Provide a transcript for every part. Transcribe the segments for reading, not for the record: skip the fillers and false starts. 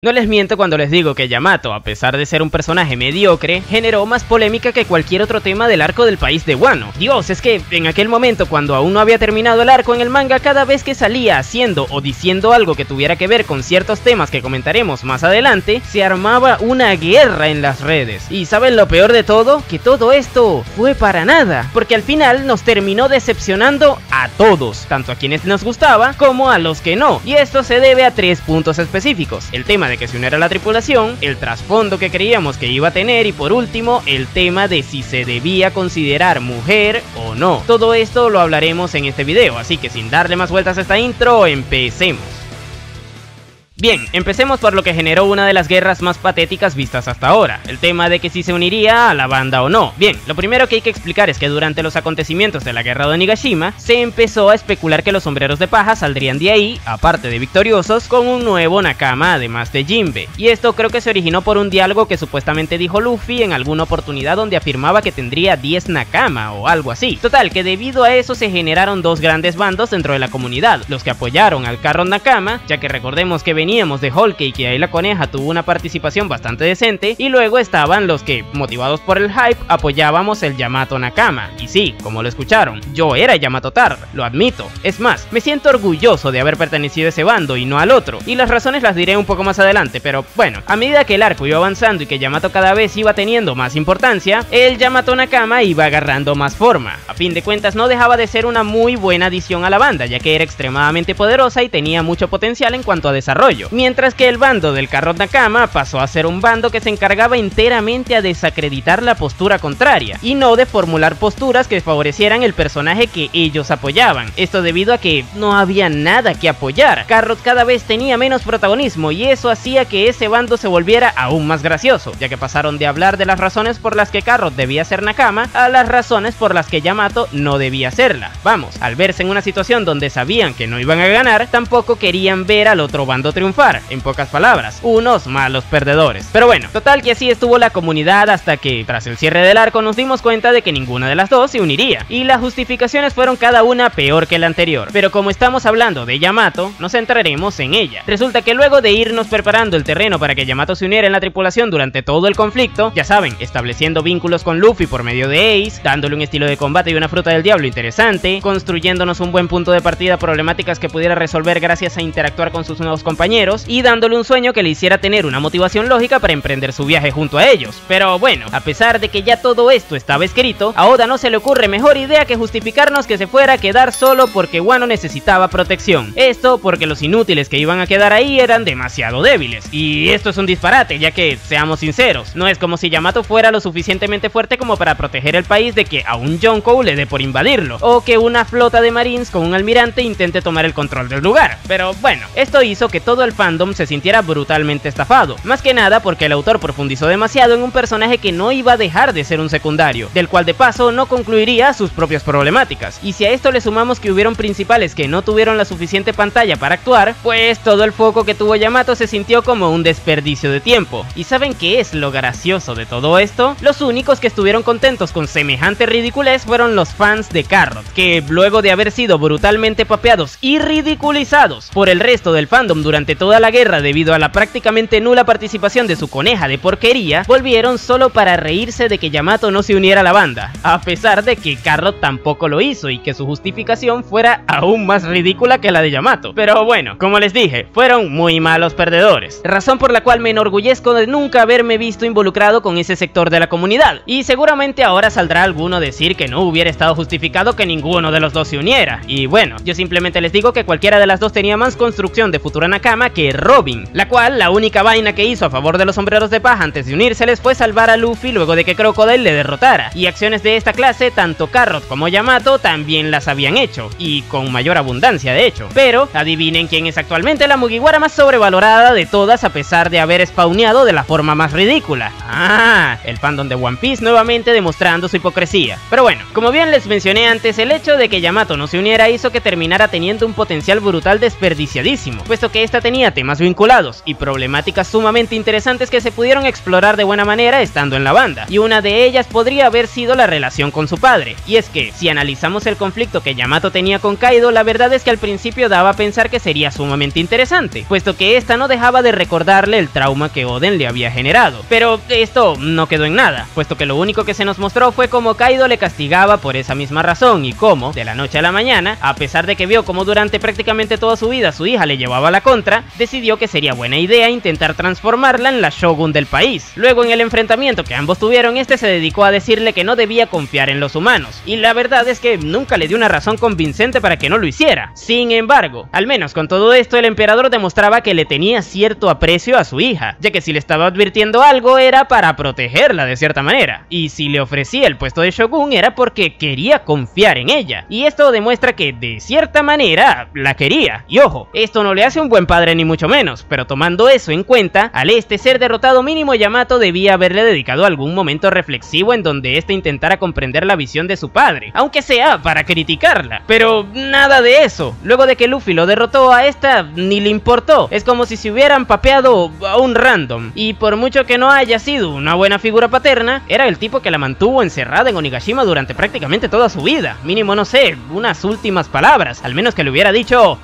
No les miento cuando les digo que Yamato, a pesar de ser un personaje mediocre, generó más polémica que cualquier otro tema del arco del país de Wano. Dios, es que en aquel momento, cuando aún no había terminado el arco en el manga, cada vez que salía haciendo o diciendo algo que tuviera que ver con ciertos temas que comentaremos más adelante, se armaba una guerra en las redes. Y ¿saben lo peor de todo? Que todo esto fue para nada, porque al final nos terminó decepcionando a todos, tanto a quienes nos gustaba como a los que no. Y esto se debe a 3 puntos específicos: el tema de que se uniera a la tripulación, el trasfondo que creíamos que iba a tener y por último el tema de si se debía considerar mujer o no. Todo esto lo hablaremos en este video, así que sin darle más vueltas a esta intro, empecemos. Bien, empecemos por lo que generó una de las guerras más patéticas vistas hasta ahora, el tema de que si se uniría a la banda o no. Bien, lo primero que hay que explicar es que durante los acontecimientos de la guerra de Onigashima, se empezó a especular que los sombreros de paja saldrían de ahí, aparte de victoriosos, con un nuevo Nakama además de Jinbe. Y esto creo que se originó por un diálogo que supuestamente dijo Luffy en alguna oportunidad donde afirmaba que tendría 10 Nakama o algo así. Total, que debido a eso se generaron dos grandes bandos dentro de la comunidad, los que apoyaron al Carrot Nakama, ya que recordemos que veníamos de Whole Cake y ahí la coneja tuvo una participación bastante decente, y luego estaban los que, motivados por el hype, apoyábamos el Yamato Nakama. Y sí, como lo escucharon, yo era Yamato Tar, lo admito. Es más, me siento orgulloso de haber pertenecido a ese bando y no al otro, y las razones las diré un poco más adelante, pero bueno, a medida que el arco iba avanzando y que Yamato cada vez iba teniendo más importancia, el Yamato Nakama iba agarrando más forma. A fin de cuentas no dejaba de ser una muy buena adición a la banda, ya que era extremadamente poderosa y tenía mucho potencial en cuanto a desarrollo. Mientras que el bando del Carrot Nakama pasó a ser un bando que se encargaba enteramente a desacreditar la postura contraria, y no de formular posturas que favorecieran el personaje que ellos apoyaban. Esto debido a que no había nada que apoyar. Carrot cada vez tenía menos protagonismo y eso hacía que ese bando se volviera aún más gracioso, ya que pasaron de hablar de las razones por las que Carrot debía ser Nakama a las razones por las que Yamato no debía serla. Vamos, al verse en una situación donde sabían que no iban a ganar, tampoco querían ver al otro bando triunfar. En pocas palabras, unos malos perdedores. Pero bueno, total que así estuvo la comunidad hasta que, tras el cierre del arco, nos dimos cuenta de que ninguna de las dos se uniría, y las justificaciones fueron cada una peor que la anterior. Pero como estamos hablando de Yamato, nos centraremos en ella. Resulta que luego de irnos preparando el terreno para que Yamato se uniera en la tripulación durante todo el conflicto, ya saben, estableciendo vínculos con Luffy por medio de Ace, dándole un estilo de combate y una fruta del diablo interesante, construyéndonos un buen punto de partida problemáticas que pudiera resolver gracias a interactuar con sus nuevos compañeros, y dándole un sueño que le hiciera tener una motivación lógica para emprender su viaje junto a ellos. Pero bueno, a pesar de que ya todo esto estaba escrito, a Oda no se le ocurre mejor idea que justificarnos que se fuera a quedar solo porque Wano necesitaba protección. Esto porque los inútiles que iban a quedar ahí eran demasiado débiles. Y esto es un disparate, ya que, seamos sinceros, no es como si Yamato fuera lo suficientemente fuerte como para proteger el país de que a un Yonkou le dé por invadirlo, o que una flota de marines con un almirante intente tomar el control del lugar. Pero bueno, esto hizo que todo el fandom se sintiera brutalmente estafado, más que nada porque el autor profundizó demasiado en un personaje que no iba a dejar de ser un secundario, del cual de paso no concluiría sus propias problemáticas. Y si a esto le sumamos que hubieron principales que no tuvieron la suficiente pantalla para actuar, pues todo el foco que tuvo Yamato se sintió como un desperdicio de tiempo. ¿Y saben qué es lo gracioso de todo esto? Los únicos que estuvieron contentos con semejante ridiculez fueron los fans de Carrot, que luego de haber sido brutalmente papeados y ridiculizados por el resto del fandom durante toda la guerra debido a la prácticamente nula participación de su coneja de porquería, volvieron solo para reírse de que Yamato no se uniera a la banda, a pesar de que Carrot tampoco lo hizo y que su justificación fuera aún más ridícula que la de Yamato. Pero bueno, como les dije, fueron muy malos perdedores, razón por la cual me enorgullezco de nunca haberme visto involucrado con ese sector de la comunidad, y seguramente ahora saldrá alguno a decir que no hubiera estado justificado que ninguno de los dos se uniera, y bueno, yo simplemente les digo que cualquiera de las dos tenía más construcción de futura Nakama que Robin, la cual la única vaina que hizo a favor de los sombreros de paja antes de unírseles fue salvar a Luffy luego de que Crocodile le derrotara, y acciones de esta clase tanto Carrot como Yamato también las habían hecho, y con mayor abundancia de hecho. Pero adivinen quién es actualmente la Mugiwara más sobrevalorada de todas a pesar de haber spawneado de la forma más ridícula. El fandom de One Piece nuevamente demostrando su hipocresía. Pero bueno, como bien les mencioné antes, el hecho de que Yamato no se uniera hizo que terminara teniendo un potencial brutal desperdiciadísimo, puesto que esta tenía tenía temas vinculados y problemáticas sumamente interesantes que se pudieron explorar de buena manera estando en la banda, y una de ellas podría haber sido la relación con su padre. Y es que, si analizamos el conflicto que Yamato tenía con Kaido, la verdad es que al principio daba a pensar que sería sumamente interesante, puesto que esta no dejaba de recordarle el trauma que Oden le había generado. Pero esto no quedó en nada, puesto que lo único que se nos mostró fue cómo Kaido le castigaba por esa misma razón y cómo, de la noche a la mañana, a pesar de que vio cómo durante prácticamente toda su vida su hija le llevaba la contra, decidió que sería buena idea intentar transformarla en la shogun del país. Luego, en el enfrentamiento que ambos tuvieron, este se dedicó a decirle que no debía confiar en los humanos, y la verdad es que nunca le dio una razón convincente para que no lo hiciera. Sin embargo, al menos con todo esto, el emperador demostraba que le tenía cierto aprecio a su hija, ya que si le estaba advirtiendo algo era para protegerla de cierta manera, y si le ofrecía el puesto de shogun era porque quería confiar en ella, y esto demuestra que de cierta manera la quería. Y ojo, esto no le hace un buen padre ni mucho menos, pero tomando eso en cuenta, al ser derrotado, mínimo Yamato debía haberle dedicado algún momento reflexivo en donde este intentara comprender la visión de su padre, aunque sea para criticarla. Pero nada de eso. Luego de que Luffy lo derrotó, a esta ni le importó. Es como si se hubieran papeado a un random, y por mucho que no haya sido una buena figura paterna, era el tipo que la mantuvo encerrada en Onigashima durante prácticamente toda su vida. Mínimo, no sé, unas últimas palabras, al menos que le hubiera dicho.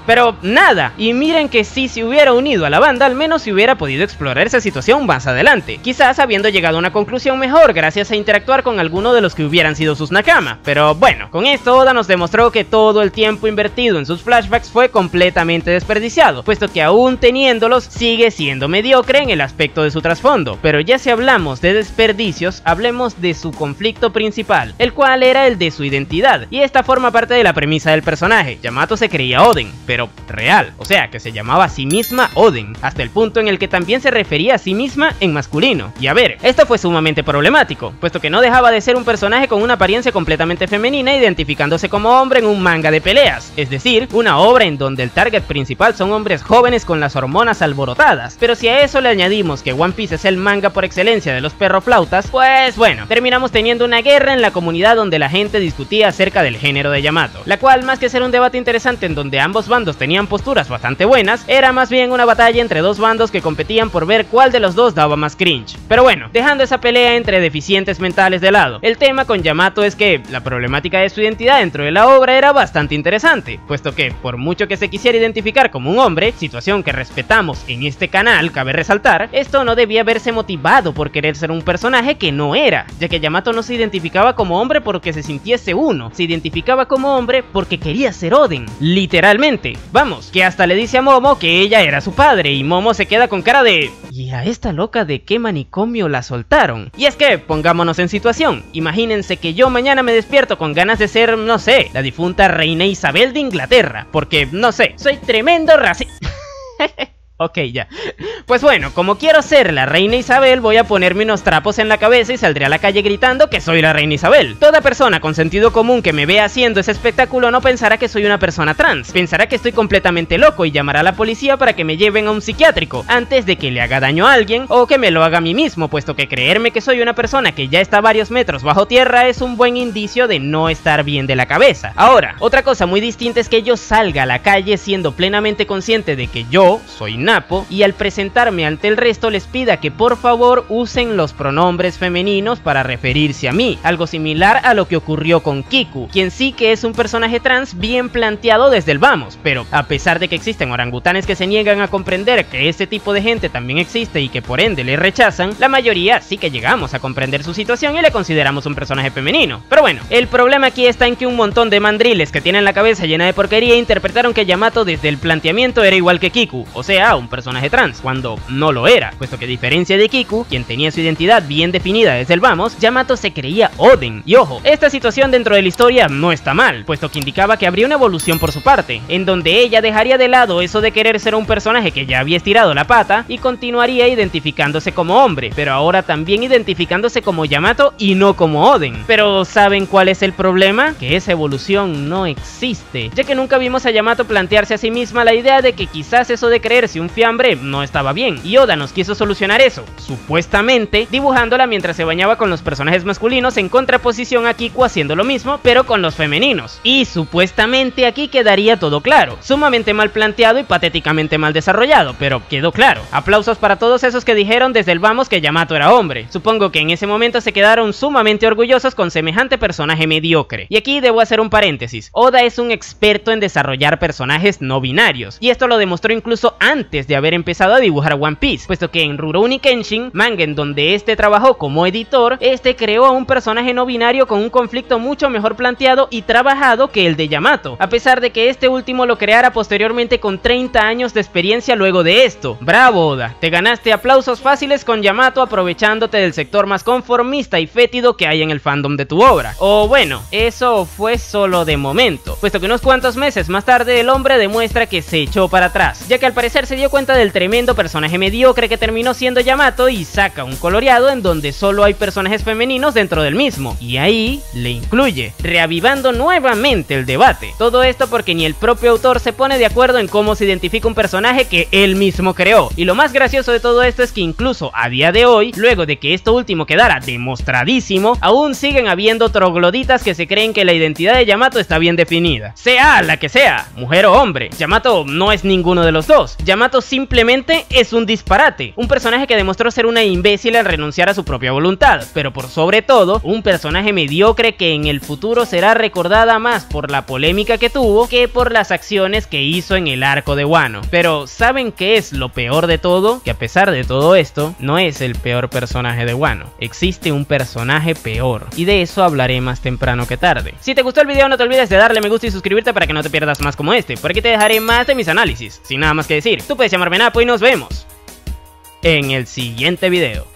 Pero nada, y miren que si se hubiera unido a la banda, al menos se hubiera podido explorar esa situación más adelante, quizás habiendo llegado a una conclusión mejor gracias a interactuar con alguno de los que hubieran sido sus nakama. Pero bueno, con esto Oda nos demostró que todo el tiempo invertido en sus flashbacks fue completamente desperdiciado, puesto que aún teniéndolos sigue siendo mediocre en el aspecto de su trasfondo. Pero ya si hablamos de desperdicios, hablemos de su conflicto principal, el cual era el de su identidad, y esta forma parte de la premisa del personaje. Yamato se creía Oden, pero real, o sea que se llamaba a sí misma Oden, hasta el punto en el que también se refería a sí misma en masculino. Y a ver, esto fue sumamente problemático, puesto que no dejaba de ser un personaje con una apariencia completamente femenina, identificándose como hombre en un manga de peleas, es decir, una obra en donde el target principal son hombres jóvenes con las hormonas alborotadas. Pero si a eso le añadimos que One Piece es el manga por excelencia de los perroflautas, pues bueno, terminamos teniendo una guerra en la comunidad donde la gente discutía acerca del género de Yamato, la cual, más que ser un debate interesante en donde ambos bandos tenían posturas bastante buenas, era más bien una batalla entre dos bandos que competían por ver cuál de los dos daba más cringe. Pero bueno, dejando esa pelea entre deficientes mentales de lado, el tema con Yamato es que la problemática de su identidad dentro de la obra era bastante interesante, puesto que por mucho que se quisiera identificar como un hombre, situación que respetamos en este canal, cabe resaltar, esto no debía verse motivado por querer ser un personaje que no era, ya que Yamato no se identificaba como hombre porque se sintiese uno, se identificaba como hombre porque quería ser Oden, literalmente. Vamos, que hasta le dice a Momo que ella era su padre, y Momo se queda con cara de... ¿y a esta loca de qué manicomio la soltaron? Y es que, pongámonos en situación, imagínense que yo mañana me despierto con ganas de ser, no sé, la difunta reina Isabel de Inglaterra, porque, no sé, soy tremendo racista. Ok, ya. Pues bueno, como quiero ser la reina Isabel, voy a ponerme unos trapos en la cabeza y saldré a la calle gritando que soy la reina Isabel. Toda persona con sentido común que me vea haciendo ese espectáculo no pensará que soy una persona trans, pensará que estoy completamente loco y llamará a la policía para que me lleven a un psiquiátrico antes de que le haga daño a alguien o que me lo haga a mí mismo, puesto que creerme que soy una persona que ya está a varios metros bajo tierra es un buen indicio de no estar bien de la cabeza. Ahora, otra cosa muy distinta es que yo salga a la calle siendo plenamente consciente de que yo soy Napo, y al presentarme ante el resto les pida que por favor usen los pronombres femeninos para referirse a mí, algo similar a lo que ocurrió con Kiku, quien sí que es un personaje trans bien planteado desde el vamos, pero a pesar de que existen orangutanes que se niegan a comprender que este tipo de gente también existe y que por ende le rechazan, la mayoría sí que llegamos a comprender su situación y le consideramos un personaje femenino. Pero bueno, el problema aquí está en que un montón de mandriles que tienen la cabeza llena de porquería interpretaron que Yamato desde el planteamiento era igual que Kiku, o sea, un personaje trans, cuando no lo era, puesto que a diferencia de Kiku, quien tenía su identidad bien definida desde el vamos, Yamato se creía Oden. Y ojo, esta situación dentro de la historia no está mal, puesto que indicaba que habría una evolución por su parte, en donde ella dejaría de lado eso de querer ser un personaje que ya había estirado la pata y continuaría identificándose como hombre, pero ahora también identificándose como Yamato y no como Oden. Pero ¿saben cuál es el problema? Que esa evolución no existe, ya que nunca vimos a Yamato plantearse a sí misma la idea de que quizás eso de creerse un fiambre no estaba estaba bien, y Oda nos quiso solucionar eso, supuestamente dibujándola mientras se bañaba con los personajes masculinos en contraposición a Kiku haciendo lo mismo, pero con los femeninos. Y supuestamente aquí quedaría todo claro, sumamente mal planteado y patéticamente mal desarrollado, pero quedó claro. Aplausos para todos esos que dijeron desde el vamos que Yamato era hombre. Supongo que en ese momento se quedaron sumamente orgullosos con semejante personaje mediocre. Y aquí debo hacer un paréntesis, Oda es un experto en desarrollar personajes no binarios, y esto lo demostró incluso antes de haber empezado a dibujar One Piece, puesto que en Rurouni Kenshin, manga en donde este trabajó como editor, este creó a un personaje no binario con un conflicto mucho mejor planteado y trabajado que el de Yamato, a pesar de que este último lo creara posteriormente con 30 años de experiencia luego de esto. Bravo Oda, te ganaste aplausos fáciles con Yamato aprovechándote del sector más conformista y fétido que hay en el fandom de tu obra. O bueno, eso fue solo de momento, puesto que unos cuantos meses más tarde el hombre demuestra que se echó para atrás, ya que al parecer se dio cuenta del tremendo personaje mediocre que terminó siendo Yamato y saca un coloreado en donde solo hay personajes femeninos dentro del mismo, y ahí le incluye, reavivando nuevamente el debate. Todo esto porque ni el propio autor se pone de acuerdo en cómo se identifica un personaje que él mismo creó, y lo más gracioso de todo esto es que incluso a día de hoy, luego de que esto último quedara demostradísimo, aún siguen habiendo trogloditas que se creen que la identidad de Yamato está bien definida, sea la que sea, mujer o hombre. Yamato no es ninguno de los dos, Yamato simplemente es un disparate, un personaje que demostró ser una imbécil al renunciar a su propia voluntad, pero por sobre todo, un personaje mediocre que en el futuro será recordada más por la polémica que tuvo que por las acciones que hizo en el arco de Wano. Pero ¿saben qué es lo peor de todo? Que a pesar de todo esto, no es el peor personaje de Wano, existe un personaje peor, y de eso hablaré más temprano que tarde. Si te gustó el video no te olvides de darle me gusta y suscribirte para que no te pierdas más como este, por aquí te dejaré más de mis análisis. Sin nada más que decir, tú puedes llamarme Napo y nos vemos en el siguiente video.